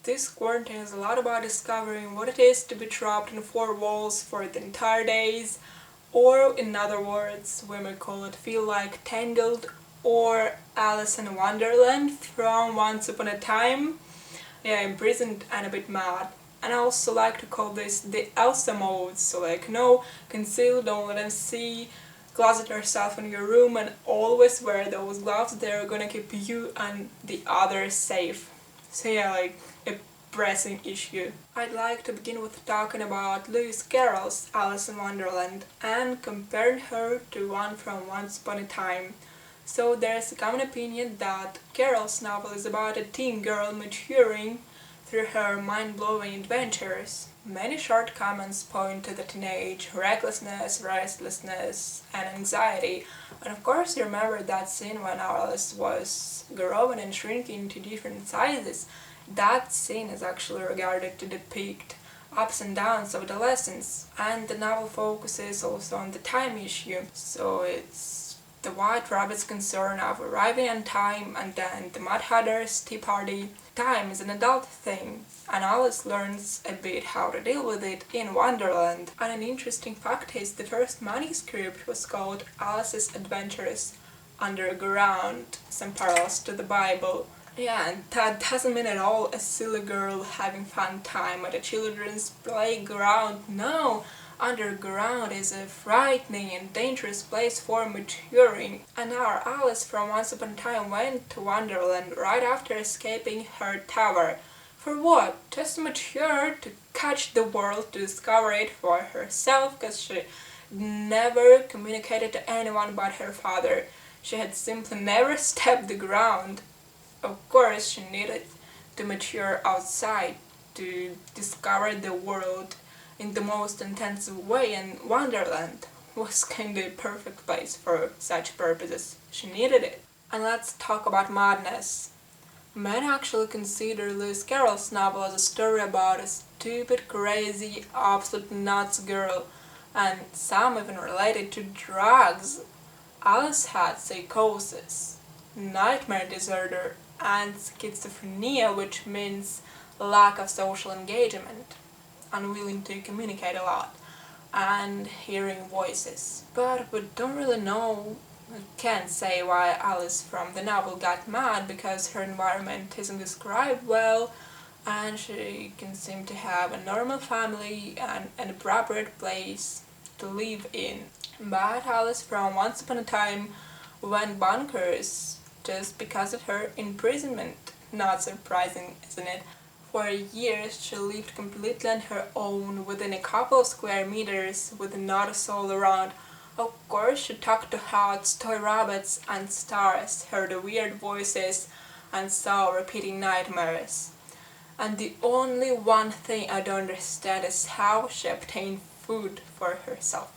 this quarantine is a lot about discovering what it is to be trapped in four walls for the entire days, or in other words, we may call it feel like Tangled or Alice in Wonderland from Once Upon a Time. Yeah, imprisoned and a bit mad. And I also like to call this the Elsa mode, so conceal, don't let them see, closet yourself in your room and always wear those gloves, they're gonna keep you and the others safe. So yeah, a pressing issue. I'd like to begin with talking about Lewis Carroll's Alice in Wonderland and comparing her to one from Once Upon a Time. So there's a common opinion that Carroll's novel is about a teen girl maturing through her mind-blowing adventures. Many short comments point to the teenage recklessness, restlessness, and anxiety. And of course, you remember that scene when Alice was growing and shrinking to different sizes. That scene is actually regarded to depict ups and downs of adolescence, and the novel focuses also on the time issue. So it's the White Rabbit's concern of arriving on time, and then the Mud Hatter's tea party. Time is an adult thing, and Alice learns a bit how to deal with it in Wonderland. And an interesting fact is the first manuscript was called Alice's Adventures Underground, some parallels to the Bible. Yeah, and that doesn't mean at all a silly girl having fun time at a children's playground. No! Underground is a frightening and dangerous place for maturing, and our Alice from Once Upon a Time went to Wonderland right after escaping her tower. For what? Just to mature, to catch the world, to discover it for herself, because she never communicated to anyone but her father. She had simply never stepped the ground. Of course, she needed to mature outside, to discover the world in the most intensive way, and Wonderland was kind of a perfect place for such purposes. She needed it. And let's talk about madness. Many actually consider Lewis Carroll's novel as a story about a stupid, crazy, absolute nuts girl, and some even related to drugs. Alice had psychosis, nightmare disorder, and schizophrenia, which means lack of social engagement, unwilling to communicate a lot, and hearing voices. But we don't really know, we can't say why Alice from the novel got mad, because her environment isn't described well, and she can seem to have a normal family and an appropriate place to live in. But Alice from Once Upon a Time went bonkers just because of her imprisonment. Not surprising, isn't it? For years she lived completely on her own, within a couple of square meters, with not a soul around. Of course she talked to hats, toy rabbits and stars, heard the weird voices, and saw repeating nightmares. And the only one thing I don't understand is how she obtained food for herself.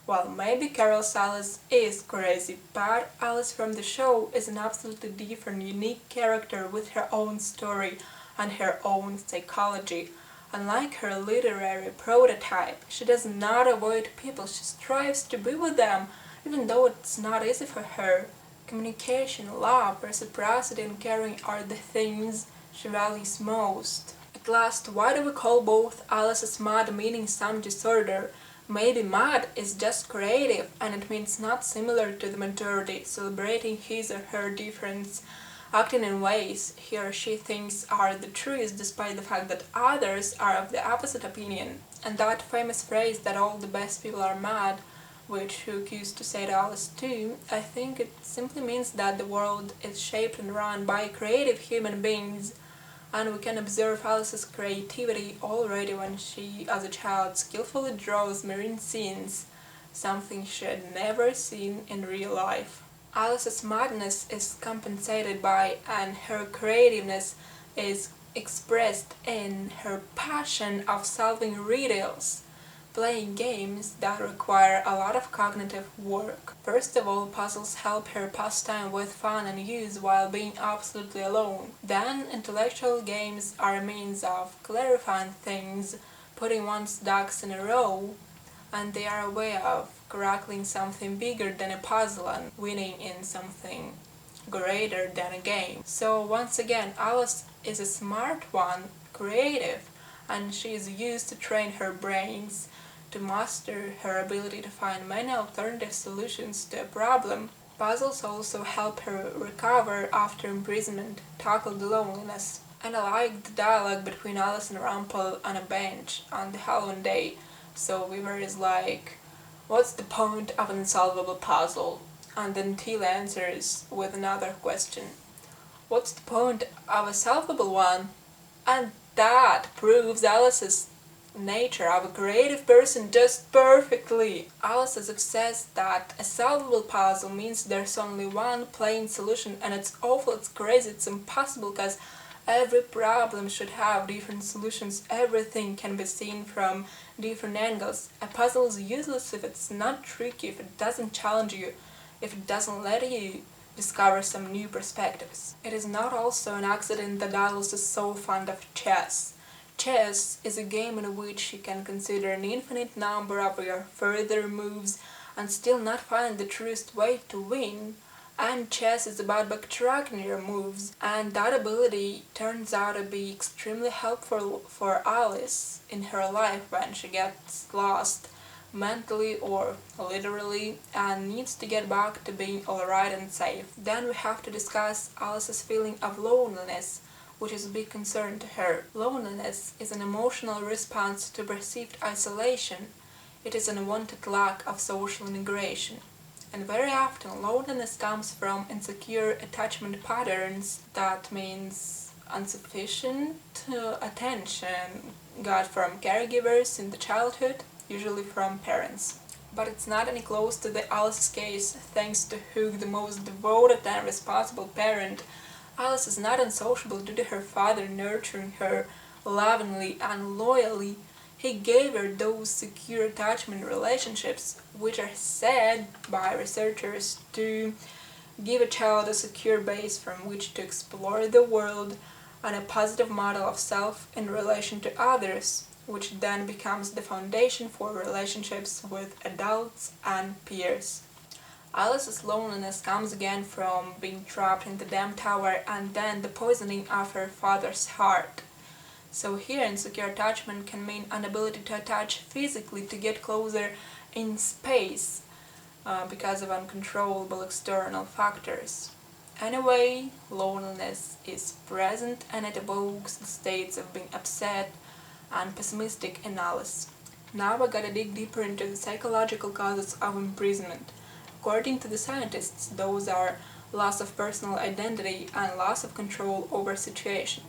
Well, maybe Carol's Alice is crazy, but Alice from the show is an absolutely different, unique character with her own story and her own psychology. Unlike her literary prototype, she does not avoid people, she strives to be with them, even though it's not easy for her. Communication, love, reciprocity and caring are the things she values most. At last, why do we call both Alice's mad meaning some disorder? Maybe mad is just creative, and it means not similar to the majority, celebrating his or her difference, acting in ways he or she thinks are the truest despite the fact that others are of the opposite opinion. And that famous phrase that all the best people are mad, which Hook used to say to Alice too, I think it simply means that the world is shaped and run by creative human beings, and we can observe Alice's creativity already when she, as a child, skillfully draws marine scenes, something she had never seen in real life. Alice's madness is compensated by, and her creativeness is expressed in her passion of solving riddles, playing games that require a lot of cognitive work. First of all, puzzles help her pass time with fun and use while being absolutely alone. Then, intellectual games are a means of clarifying things, putting one's ducks in a row, and they are a way of crackling something bigger than a puzzle and winning in something greater than a game. So once again, Alice is a smart one, creative, and she is used to train her brains to master her ability to find many alternative solutions to a problem. Puzzles also help her recover after imprisonment, tackle the loneliness. And I like the dialogue between Alice and Rumpel on a bench on the Halloween day. So Weaver is like, "What's the point of an unsolvable puzzle?" And then Teal answers with another question, "What's the point of a solvable one?" And that proves Alice's nature of a creative person just perfectly. Alice is obsessed that a solvable puzzle means there's only one plain solution, and it's awful, it's crazy, it's impossible because every problem should have different solutions. Everything can be seen from different angles. A puzzle is useless if it's not tricky, if it doesn't challenge you, if it doesn't let you discover some new perspectives. It is not also an accident that Alice is so fond of chess. Chess is a game in which you can consider an infinite number of your further moves and still not find the truest way to win. And chess is about backtracking your moves, and that ability turns out to be extremely helpful for Alice in her life when she gets lost mentally or literally and needs to get back to being alright and safe. Then we have to discuss Alice's feeling of loneliness, which is a big concern to her. Loneliness is an emotional response to perceived isolation. It is an unwanted lack of social integration. And very often loneliness comes from insecure attachment patterns. That means insufficient attention got from caregivers in the childhood, usually from parents. But it's not any close to the Alice's case, thanks to Hugh, the most devoted and responsible parent. Alice is not unsociable due to her father nurturing her lovingly and loyally. He gave her those secure attachment relationships, which are said by researchers to give a child a secure base from which to explore the world and a positive model of self in relation to others, which then becomes the foundation for relationships with adults and peers. Alice's loneliness comes again from being trapped in the damn tower and then the poisoning of her father's heart. So here insecure attachment can mean inability to attach physically, to get closer in space because of uncontrollable external factors. Anyway, loneliness is present and it evokes the states of being upset and pessimistic in Alice. Now I gotta dig deeper into the psychological causes of imprisonment. According to the scientists, those are loss of personal identity and loss of control over situation,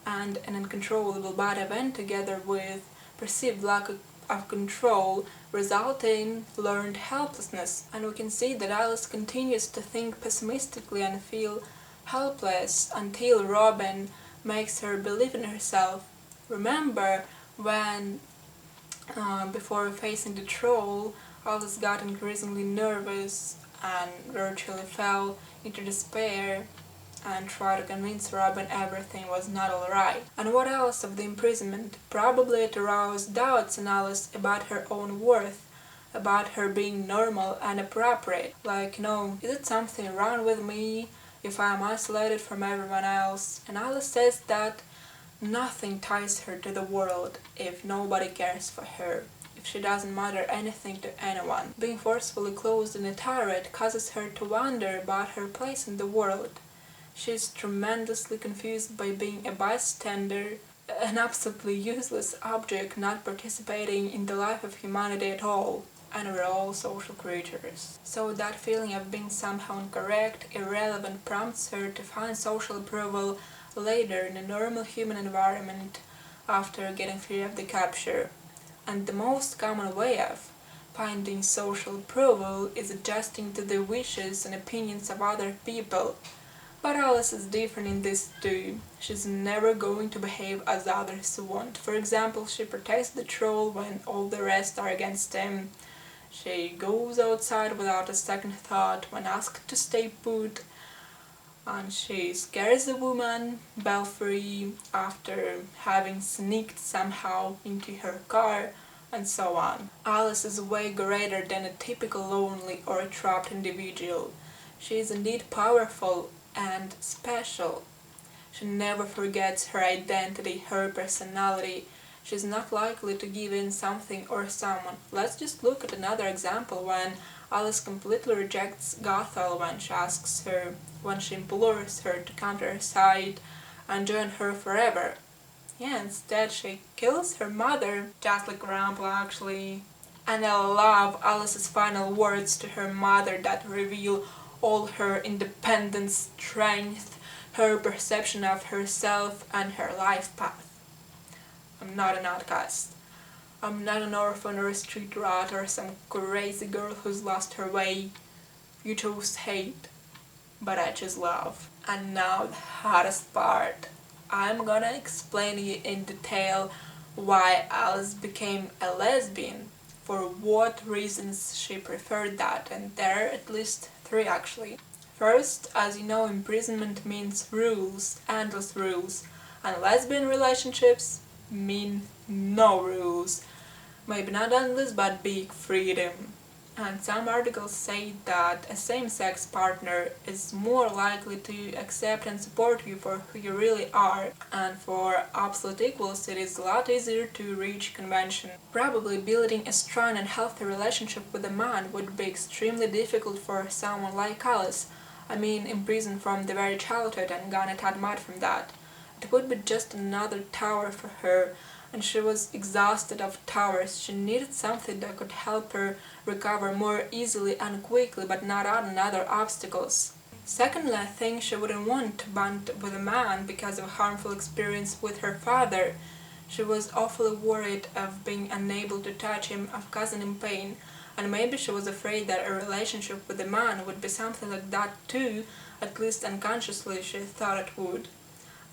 and an uncontrollable bad event together with perceived lack of control result in learned helplessness. And we can see that Alice continues to think pessimistically and feel helpless until Robin makes her believe in herself. Remember when, before facing the troll, Alice got increasingly nervous and virtually fell into despair and tried to convince Robin everything was not alright. And what else of the imprisonment? Probably it aroused doubts in Alice about her own worth, about her being normal and appropriate. Like, is it something wrong with me if I am isolated from everyone else? And Alice says that nothing ties her to the world if nobody cares for her, if she doesn't matter anything to anyone. Being forcefully closed in a turret causes her to wonder about her place in the world. She is tremendously confused by being a bystander, an absolutely useless object not participating in the life of humanity at all, and we're all social creatures. So that feeling of being somehow incorrect, irrelevant prompts her to find social approval later in a normal human environment after getting free of the capture. And the most common way of finding social approval is adjusting to the wishes and opinions of other people. But Alice is different in this too. She's never going to behave as others want. For example, she protects the troll when all the rest are against him. She goes outside without a second thought when asked to stay put. And she scares the woman, Belfry, after having sneaked somehow into her car, and so on. Alice is way greater than a typical lonely or a trapped individual. She is indeed powerful and special. She never forgets her identity, her personality. She's not likely to give in something or someone. Let's just look at another example when Alice completely rejects Gothel when she implores her to come to her side and join her forever. Yeah, instead she kills her mother, just like Grandpa actually. And I love Alice's final words to her mother that reveal all her independent strength, her perception of herself and her life path. I'm not an outcast. I'm not an orphan or a street rat or some crazy girl who's lost her way. You chose hate, but I chose love. And now the hardest part. I'm gonna explain you in detail why Alice became a lesbian, for what reasons she preferred that, and there are at least 3 actually. First, as you know, imprisonment means rules, endless rules, and lesbian relationships mean no rules. Maybe not endless, but big freedom. And some articles say that a same-sex partner is more likely to accept and support you for who you really are, and for absolute equals it is a lot easier to reach convention. Probably building a strong and healthy relationship with a man would be extremely difficult for someone like Alice. I mean, imprisoned from the very childhood and gone a tad mad from that. It would be just another tower for her, and she was exhausted of towers. She needed something that could help her recover more easily and quickly, but not add another obstacles. Secondly, I think she wouldn't want to bond with a man because of a harmful experience with her father. She was awfully worried of being unable to touch him, of causing him pain, and maybe she was afraid that a relationship with a man would be something like that too, at least unconsciously she thought it would.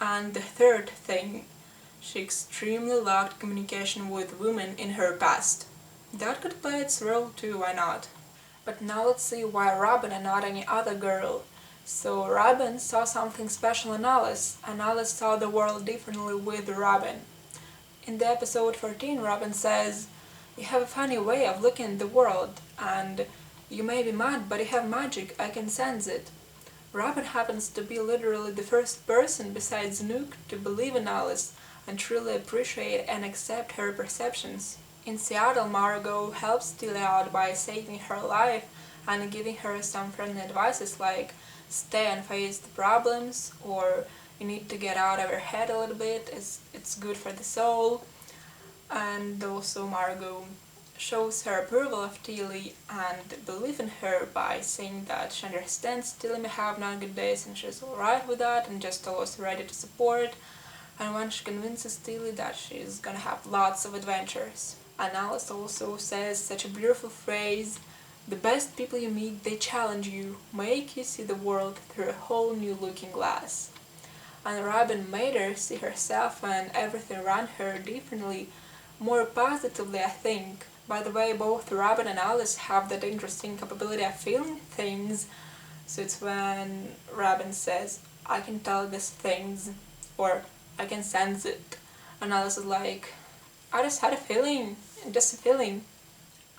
And the third thing, she extremely lacked communication with women in her past. That could play its role too, why not? But now let's see why Robin and not any other girl. So Robin saw something special in Alice, and Alice saw the world differently with Robin. In the episode 14, Robin says, "You have a funny way of looking at the world, and you may be mad, but you have magic, I can sense it." Robin happens to be literally the first person besides Nook to believe in Alice and truly appreciate and accept her perceptions. In Seattle, Margot helps Tilly out by saving her life and giving her some friendly advices like stay and face the problems, or you need to get out of your head a little bit, it's good for the soul. And also Margot shows her approval of Tilly and belief in her by saying that she understands Tilly may have not good days and she's alright with that and just always ready to support. And when she convinces Tilly that she's gonna have lots of adventures. And Alice also says such a beautiful phrase, "The best people you meet, they challenge you, make you see the world through a whole new looking glass." And Robin made her see herself and everything around her differently, more positively, I think. By the way, both Robin and Alice have that interesting capability of feeling things, so it's when Robin says, "I can tell these things," or "I can sense it," and Alice is like, "I just had a feeling, just a feeling."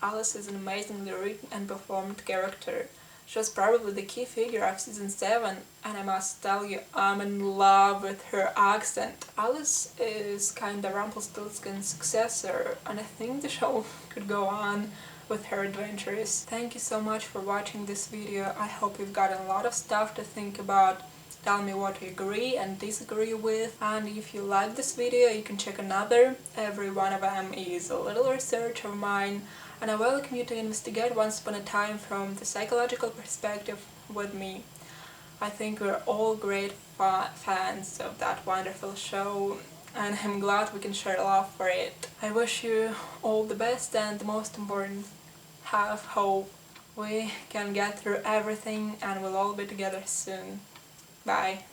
Alice is an amazingly written and performed character. She was probably the key figure of season 7, and I must tell you, I'm in love with her accent. Alice is kinda Rumpelstiltskin's successor, and I think the show could go on with her adventures. Thank you so much for watching this video. I hope you've gotten a lot of stuff to think about. Tell me what you agree and disagree with, and if you like this video you can check another. Every one of them is a little research of mine, and I welcome you to investigate Once Upon a Time from the psychological perspective with me. I think we're all great fans of that wonderful show, and I'm glad we can share love for it. I wish you all the best, and the most important, have hope. We can get through everything and we'll all be together soon. Bye.